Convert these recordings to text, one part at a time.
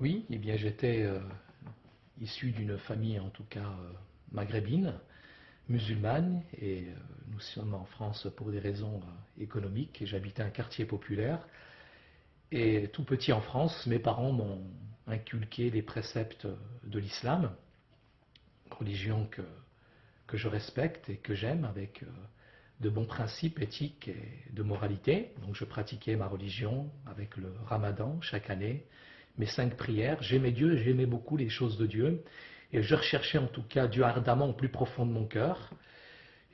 Oui, eh bien j'étais issu d'une famille en tout cas maghrébine, musulmane, et nous sommes en France pour des raisons économiques, et j'habitais un quartier populaire. Et tout petit en France, mes parents m'ont inculqué les préceptes de l'islam, religion que je respecte et que j'aime, avec de bons principes éthiques et de moralité. Donc je pratiquais ma religion avec le ramadan chaque année, mes 5 prières. J'aimais Dieu, j'aimais beaucoup les choses de Dieu. Et je recherchais en tout cas Dieu ardemment au plus profond de mon cœur.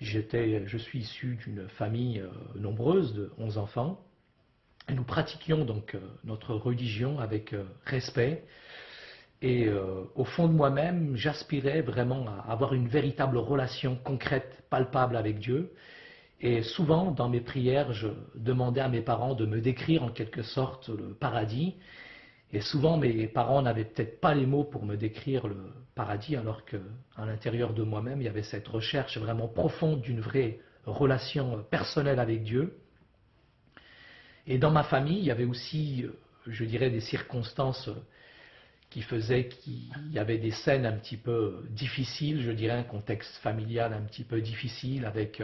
Je suis issu d'une famille nombreuse de 11 enfants. Et nous pratiquions donc notre religion avec respect. Et au fond de moi-même, j'aspirais vraiment à avoir une véritable relation concrète, palpable avec Dieu. Et souvent, dans mes prières, je demandais à mes parents de me décrire en quelque sorte le paradis. Et souvent, mes parents n'avaient peut-être pas les mots pour me décrire le paradis, alors qu'à l'intérieur de moi-même, il y avait cette recherche vraiment profonde d'une vraie relation personnelle avec Dieu. Et dans ma famille, il y avait aussi, je dirais, des circonstances qui faisaient qu'il y avait des scènes un petit peu difficiles, je dirais, un contexte familial un petit peu difficile, avec,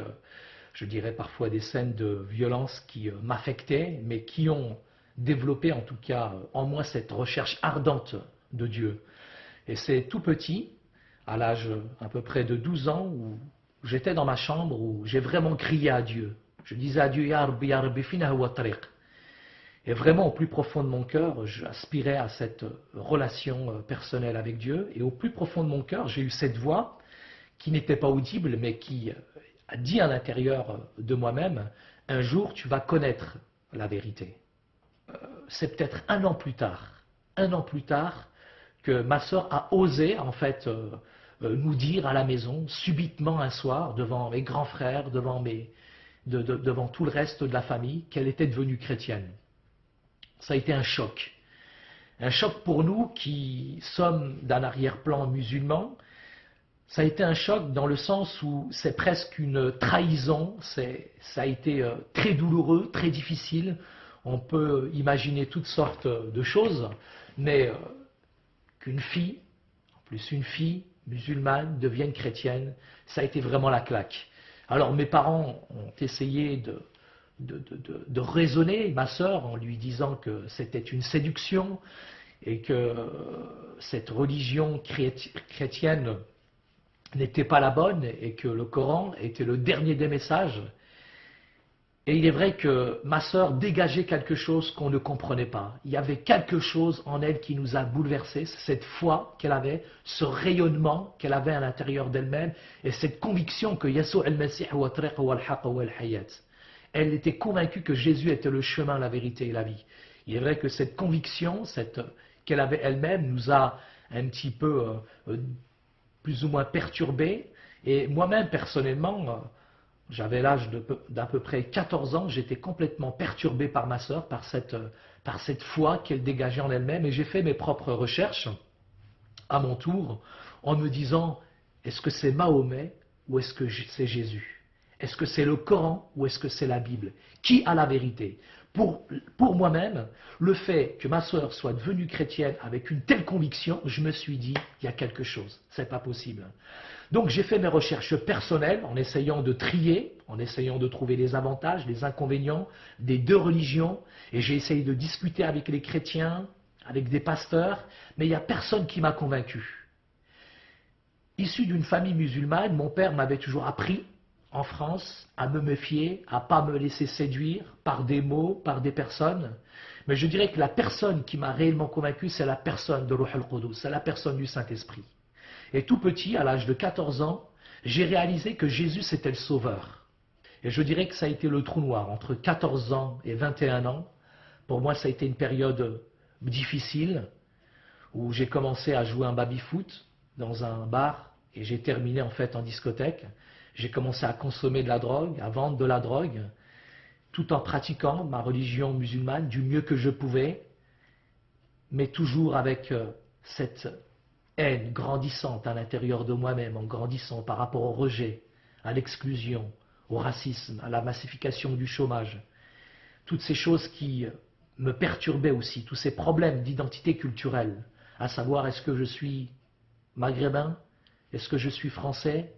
je dirais, parfois des scènes de violence qui m'affectaient, mais qui ont développé en tout cas en moi cette recherche ardente de Dieu. Et c'est tout petit, à l'âge à peu près de 12 ans, où j'étais dans ma chambre, où j'ai vraiment crié à Dieu. Je disais à Dieu, Ya Rabbi, fina huwa tariq. Et vraiment, au plus profond de mon cœur, j'aspirais à cette relation personnelle avec Dieu. Et au plus profond de mon cœur, j'ai eu cette voix qui n'était pas audible, mais qui a dit à l'intérieur de moi-même, un jour, tu vas connaître la vérité. C'est peut-être un an plus tard, que ma sœur a osé, en fait, nous dire à la maison, subitement un soir, devant mes grands frères, devant tout le reste de la famille, qu'elle était devenue chrétienne. Ça a été un choc. Un choc pour nous qui sommes d'un arrière-plan musulman. Ça a été un choc dans le sens où c'est presque une trahison. Ça a été très douloureux, très difficile. On peut imaginer toutes sortes de choses, mais qu'une fille, en plus une fille musulmane, devienne chrétienne, ça a été vraiment la claque. Alors mes parents ont essayé de raisonner ma sœur en lui disant que c'était une séduction et que cette religion chrétienne n'était pas la bonne et que le Coran était le dernier des messages. Et il est vrai que ma sœur dégageait quelque chose qu'on ne comprenait pas. Il y avait quelque chose en elle qui nous a bouleversés, cette foi qu'elle avait, ce rayonnement qu'elle avait à l'intérieur d'elle-même et cette conviction que Yasou al-Masih wa tariq wa al-haq wa al-hayat. Elle était convaincue que Jésus était le chemin, la vérité et la vie. Il est vrai que cette conviction qu'elle avait elle-même nous a un petit peu plus ou moins perturbés. Et moi-même, personnellement, j'avais l'âge d'à peu près 14 ans, j'étais complètement perturbé par ma sœur, par cette foi qu'elle dégageait en elle-même, et j'ai fait mes propres recherches à mon tour en me disant, est-ce que c'est Mahomet ou est-ce que c'est Jésus? Est-ce que c'est le Coran ou est-ce que c'est la Bible? Qui a la vérité? Pour moi-même, le fait que ma sœur soit devenue chrétienne avec une telle conviction, je me suis dit, il y a quelque chose, c'est pas possible. Donc j'ai fait mes recherches personnelles en essayant de trier, en essayant de trouver les avantages, les inconvénients des deux religions, et j'ai essayé de discuter avec les chrétiens, avec des pasteurs, mais il n'y a personne qui m'a convaincu. Issu d'une famille musulmane, mon père m'avait toujours appris en France à me méfier, à ne pas me laisser séduire par des mots, par des personnes. Mais je dirais que la personne qui m'a réellement convaincu, c'est la personne de Ruh al-Qudus, c'est la personne du Saint-Esprit. Et tout petit, à l'âge de 14 ans, j'ai réalisé que Jésus c'était le Sauveur. Et je dirais que ça a été le trou noir. Entre 14 ans et 21 ans, pour moi ça a été une période difficile, où j'ai commencé à jouer un baby-foot dans un bar, et j'ai terminé en fait en discothèque. J'ai commencé à consommer de la drogue, à vendre de la drogue, tout en pratiquant ma religion musulmane du mieux que je pouvais, mais toujours avec cette haine grandissante à l'intérieur de moi-même, en grandissant par rapport au rejet, à l'exclusion, au racisme, à la massification du chômage. Toutes ces choses qui me perturbaient aussi, tous ces problèmes d'identité culturelle, à savoir est-ce que je suis maghrébin, est-ce que je suis français,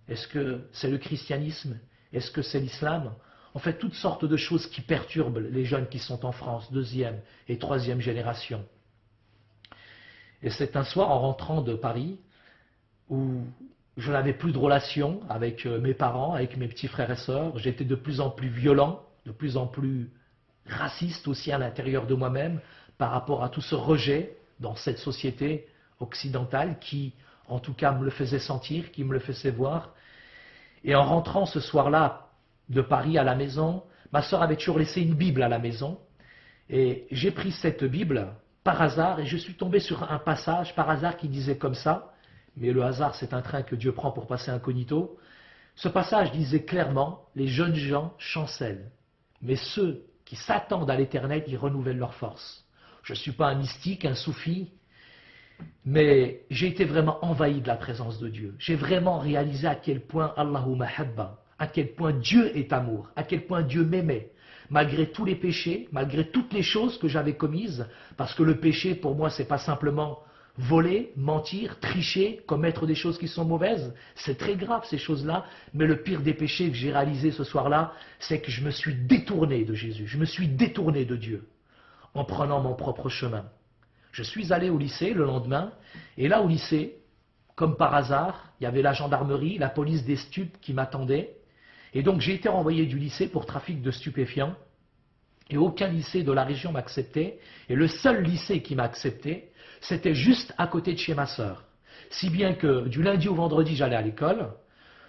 est-ce que c'est le christianisme, est-ce que c'est l'islam? En fait, toutes sortes de choses qui perturbent les jeunes qui sont en France, deuxième et troisième génération. Et c'est un soir en rentrant de Paris où je n'avais plus de relation avec mes parents, avec mes petits frères et sœurs. J'étais de plus en plus violent, de plus en plus raciste aussi à l'intérieur de moi-même par rapport à tout ce rejet dans cette société occidentale qui, en tout cas, me le faisait sentir, qui me le faisait voir. Et en rentrant ce soir-là de Paris à la maison, ma sœur avait toujours laissé une Bible à la maison. Et j'ai pris cette Bible par hasard et je suis tombé sur un passage par hasard qui disait comme ça, mais le hasard c'est un train que Dieu prend pour passer incognito. Ce passage disait clairement, les jeunes gens chancellent, mais ceux qui s'attendent à l'éternel, ils renouvellent leur force. Je ne suis pas un mystique, un soufi, mais j'ai été vraiment envahi de la présence de Dieu. J'ai vraiment réalisé à quel point Allahu mahabba, à quel point Dieu est amour, à quel point Dieu m'aimait, malgré tous les péchés, malgré toutes les choses que j'avais commises, parce que le péché pour moi c'est pas simplement voler, mentir, tricher, commettre des choses qui sont mauvaises, c'est très grave ces choses-là, mais le pire des péchés que j'ai réalisé ce soir-là, c'est que je me suis détourné de Jésus, je me suis détourné de Dieu, en prenant mon propre chemin. Je suis allé au lycée le lendemain, et là au lycée, comme par hasard, il y avait la gendarmerie, la police des stupes qui m'attendait, et donc j'ai été renvoyé du lycée pour trafic de stupéfiants, et aucun lycée de la région m'acceptait, et le seul lycée qui m'a accepté, c'était juste à côté de chez ma sœur. Si bien que du lundi au vendredi, j'allais à l'école,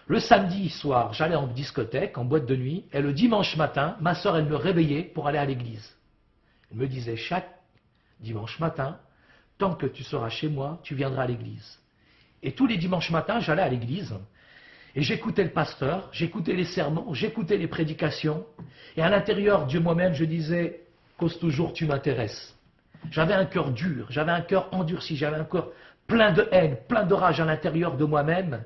le samedi soir, j'allais en discothèque, en boîte de nuit, et le dimanche matin, ma sœur, elle me réveillait pour aller à l'église. Elle me disait, chaque dimanche matin, tant que tu seras chez moi, tu viendras à l'église. Et tous les dimanches matins, j'allais à l'église, et j'écoutais le pasteur, j'écoutais les sermons, j'écoutais les prédications, et à l'intérieur de moi-même, je disais, cause toujours tu m'intéresses. J'avais un cœur dur, j'avais un cœur endurci, j'avais un cœur plein de haine, plein de rage à l'intérieur de moi-même.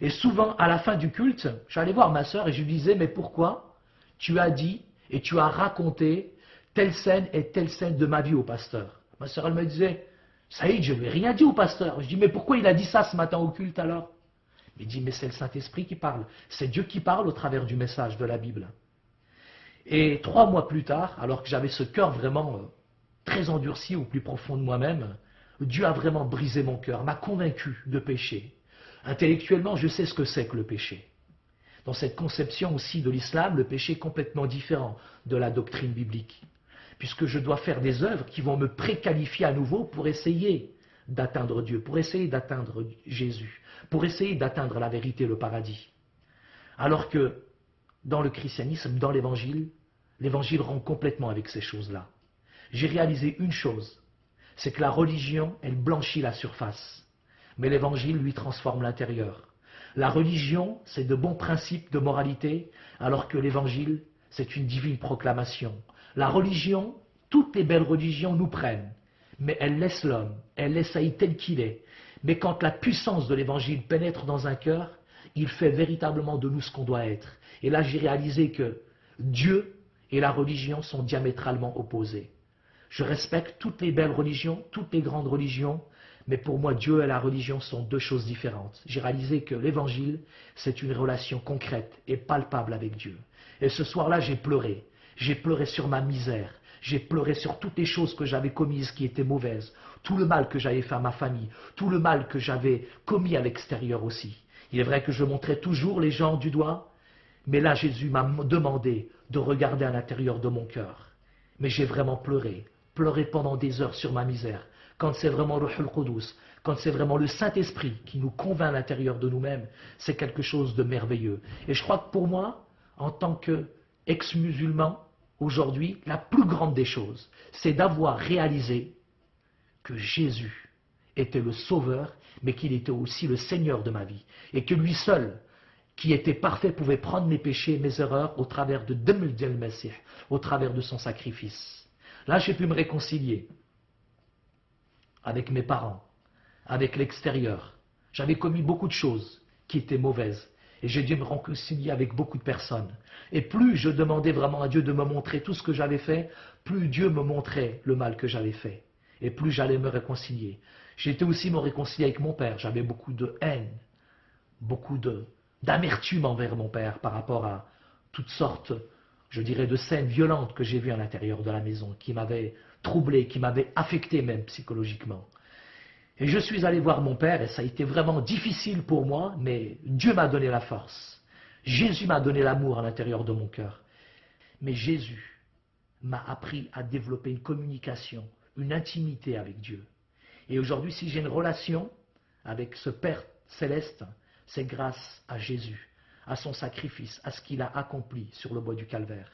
Et souvent, à la fin du culte, j'allais voir ma sœur et je lui disais, mais pourquoi tu as dit et tu as raconté telle scène et telle scène de ma vie au pasteur? Ma sœur, elle me disait, Saïd, je ne lui ai rien dit au pasteur. Je dis, mais pourquoi il a dit ça ce matin au culte alors? Il dit, mais c'est le Saint-Esprit qui parle. C'est Dieu qui parle au travers du message de la Bible. Et 3 mois plus tard, alors que j'avais ce cœur vraiment très endurci au plus profond de moi-même, Dieu a vraiment brisé mon cœur, m'a convaincu de péché. Intellectuellement, je sais ce que c'est que le péché. Dans cette conception aussi de l'islam, le péché est complètement différent de la doctrine biblique. Puisque je dois faire des œuvres qui vont me préqualifier à nouveau pour essayer d'atteindre Dieu, pour essayer d'atteindre Jésus, pour essayer d'atteindre la vérité, le paradis. Alors que dans le christianisme, dans l'évangile rompt complètement avec ces choses-là. J'ai réalisé une chose, c'est que la religion, elle blanchit la surface, mais l'évangile lui transforme l'intérieur. La religion, c'est de bons principes de moralité, alors que l'évangile, c'est une divine proclamation. La religion, toutes les belles religions nous prennent, mais elles laissent l'homme, elles laissent Haït tel qu'il est. Mais quand la puissance de l'évangile pénètre dans un cœur, il fait véritablement de nous ce qu'on doit être. Et là, j'ai réalisé que Dieu et la religion sont diamétralement opposés. Je respecte toutes les belles religions, toutes les grandes religions, mais pour moi, Dieu et la religion sont deux choses différentes. J'ai réalisé que l'évangile, c'est une relation concrète et palpable avec Dieu. Et ce soir-là, j'ai pleuré. J'ai pleuré sur ma misère. J'ai pleuré sur toutes les choses que j'avais commises qui étaient mauvaises. Tout le mal que j'avais fait à ma famille. Tout le mal que j'avais commis à l'extérieur aussi. Il est vrai que je montrais toujours les gens du doigt, mais là, Jésus m'a demandé de regarder à l'intérieur de mon cœur. Mais j'ai vraiment pleuré. Pleuré pendant des heures sur ma misère. Quand c'est vraiment le Ruhul Qudus, quand c'est vraiment le Saint-Esprit qui nous convainc à l'intérieur de nous-mêmes, c'est quelque chose de merveilleux. Et je crois que pour moi, en tant qu'ex-musulman, aujourd'hui, la plus grande des choses, c'est d'avoir réalisé que Jésus était le Sauveur, mais qu'il était aussi le Seigneur de ma vie. Et que lui seul, qui était parfait, pouvait prendre mes péchés et mes erreurs au travers de Dam al-Masih, au travers de son sacrifice. Là, j'ai pu me réconcilier avec mes parents, avec l'extérieur. J'avais commis beaucoup de choses qui étaient mauvaises. Et j'ai dû me réconcilier avec beaucoup de personnes. Et plus je demandais vraiment à Dieu de me montrer tout ce que j'avais fait, plus Dieu me montrait le mal que j'avais fait. Et plus j'allais me réconcilier. J'ai été aussi me réconcilier avec mon père. J'avais beaucoup de haine, beaucoup d'amertume envers mon père par rapport à toutes sortes, je dirais, de scènes violentes que j'ai vues à l'intérieur de la maison, qui m'avaient troublé, qui m'avaient affecté même psychologiquement. Et je suis allé voir mon père et ça a été vraiment difficile pour moi, mais Dieu m'a donné la force. Jésus m'a donné l'amour à l'intérieur de mon cœur. Mais Jésus m'a appris à développer une communication, une intimité avec Dieu. Et aujourd'hui, si j'ai une relation avec ce Père céleste, c'est grâce à Jésus, à son sacrifice, à ce qu'il a accompli sur le bois du Calvaire.